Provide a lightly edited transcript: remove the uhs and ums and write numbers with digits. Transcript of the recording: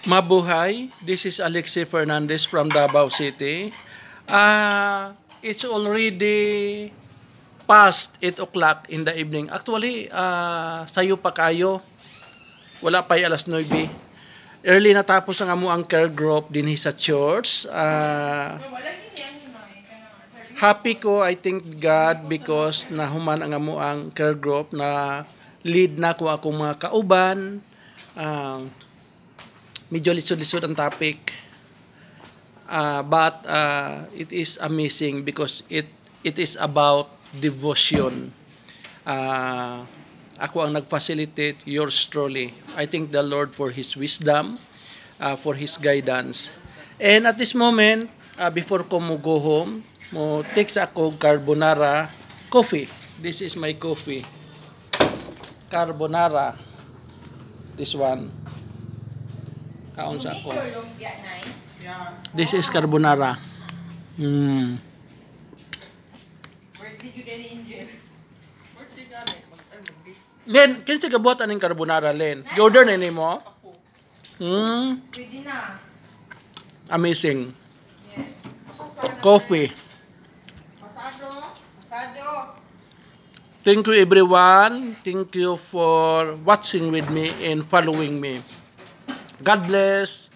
Mabuhay. This is Alexi Fernandez from Davao City. It's already past 8 o'clock in the evening. Actually, sayo pa kayo. Wala pa alas 9. Early natapos ang amo ang care group din sa church. Happy ko, I thank God because nahuman ang amo ang care group na lead na ko akong mga kauban. Medyo lisod-lisod ang topic. But it is amazing because it is about devotion. Ako ang nag-facilitate, yours truly. I thank the Lord for His wisdom, for His guidance. And at this moment, before ko mo go home, mo take sa ako carbonara coffee. This is my coffee. Carbonara. This one. Kaon sa ako. This is carbonara. Where did you get it in Jen? Len, kinsa ka buhat aning carbonara, Len? Order na ni mo? Pwede na. Amazing. Yes. Coffee. Masado. Thank you everyone. Thank you for watching with me and following me. God bless.